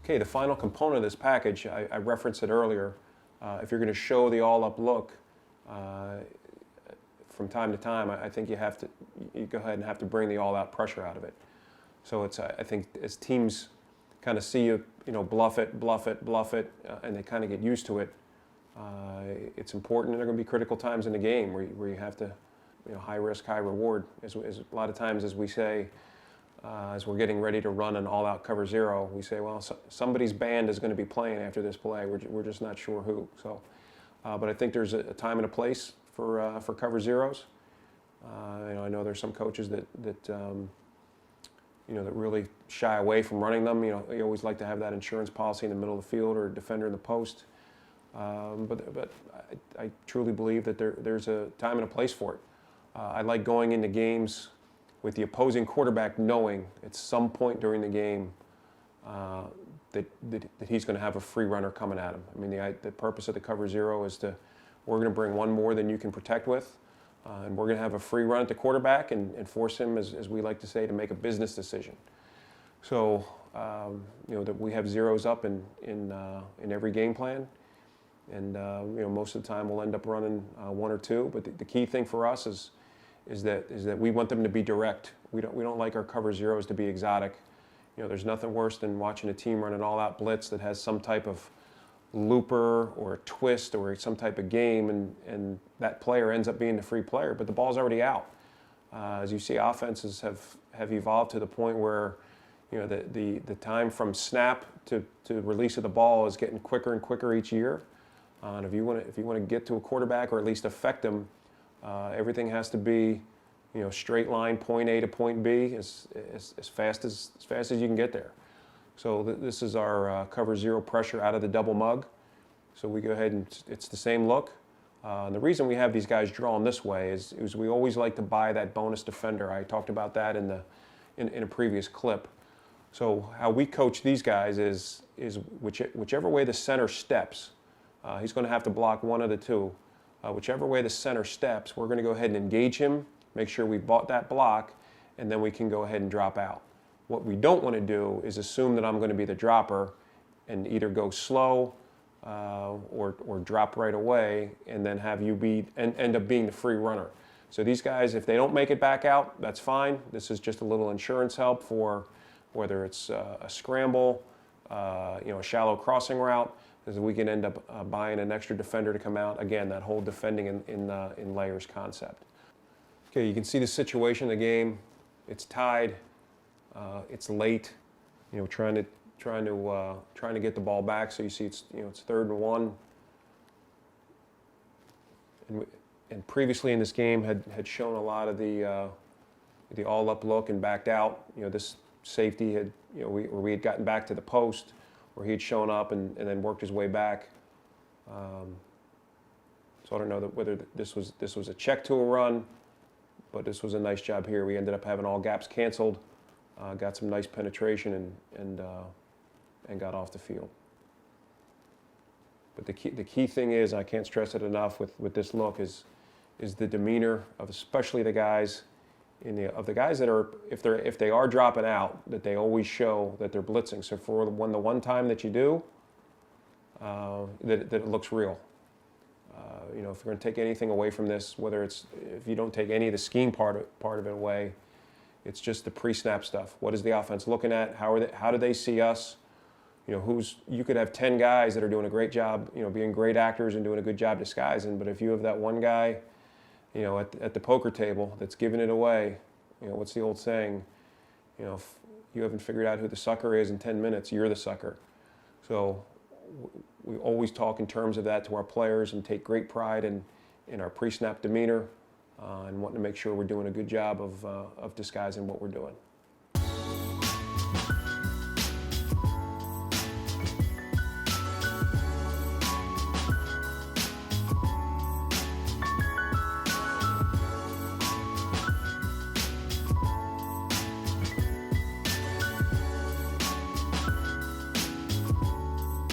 Okay, the final component of this package, I referenced it earlier. If you're going to show the all-up look from time to time, I think you go ahead and have to bring the all-out pressure out of it. So I think as teams kind of see you, bluff it, and they kind of get used to it, it's important, and there are going to be critical times in the game where you have to, high risk, high reward. As a lot of times, as we say, as we're getting ready to run an all-out cover zero, we say, well, somebody's band is going to be playing after this play. We're just not sure who. So, but I think there's a time and a place for cover zeros. I know there's some coaches that really shy away from running them. You always like to have that insurance policy in the middle of the field or a defender in the post. But I truly believe that there's a time and a place for it. I like going into games with the opposing quarterback knowing at some point during the game that he's going to have a free runner coming at him. I mean, the purpose of the cover zero is we're going to bring one more than you can protect with, and we're going to have a free run at the quarterback and force him, as we like to say, to make a business decision. So, that we have zeros up in every game plan. And most of the time we'll end up running one or two. But the key thing for us is that we want them to be direct. We don't like our cover zeros to be exotic. There's nothing worse than watching a team run an all-out blitz that has some type of looper or a twist or some type of game, and that player ends up being the free player, but the ball's already out. As you see, offenses have evolved to the point where the time from snap to release of the ball is getting quicker and quicker each year. And if you want to get to a quarterback or at least affect them, everything has to be, straight line, point A to point B, as fast as you can get there. So this is our cover zero pressure out of the double mug. So we go ahead and it's the same look. And the reason we have these guys drawn this way is we always like to buy that bonus defender. I talked about that in a previous clip. So how we coach these guys is whichever way the center steps. He's going to have to block one of the two. Whichever way the center steps, we're going to go ahead and engage him, make sure we bought that block, and then we can go ahead and drop out. What we don't want to do is assume that I'm going to be the dropper and either go slow or drop right away and then have you end up being the free runner. So these guys, if they don't make it back out, that's fine. This is just a little insurance help for whether it's a scramble, a shallow crossing route, is we can end up buying an extra defender to come out. Again, that whole defending in layers concept. Okay, you can see the situation of the game. It's tied. It's late. Trying to get the ball back. So you see, it's 3rd and 1. And previously in this game had shown a lot of the all-up look and backed out. This safety had we had gotten back to the post, where he had shown up and then worked his way back. So I don't know whether this was a check to a run, but this was a nice job here. We ended up having all gaps canceled, got some nice penetration and got off the field. But the key thing is, I can't stress it enough with this look, is the demeanor of especially the guys of the guys that are, if they are dropping out, that they always show that they're blitzing. So for the one time that you do, that it looks real. If you're going to take anything away from this, if you don't take any of the scheme part of it away, it's just the pre-snap stuff. What is the offense looking at? How do they see us? You could have 10 guys that are doing a great job, being great actors and doing a good job disguising, but if you have that one guy, at the poker table that's giving it away, what's the old saying? If you haven't figured out who the sucker is in 10 minutes, you're the sucker. So we always talk in terms of that to our players and take great pride in our pre-snap demeanor and wanting to make sure we're doing a good job of disguising what we're doing.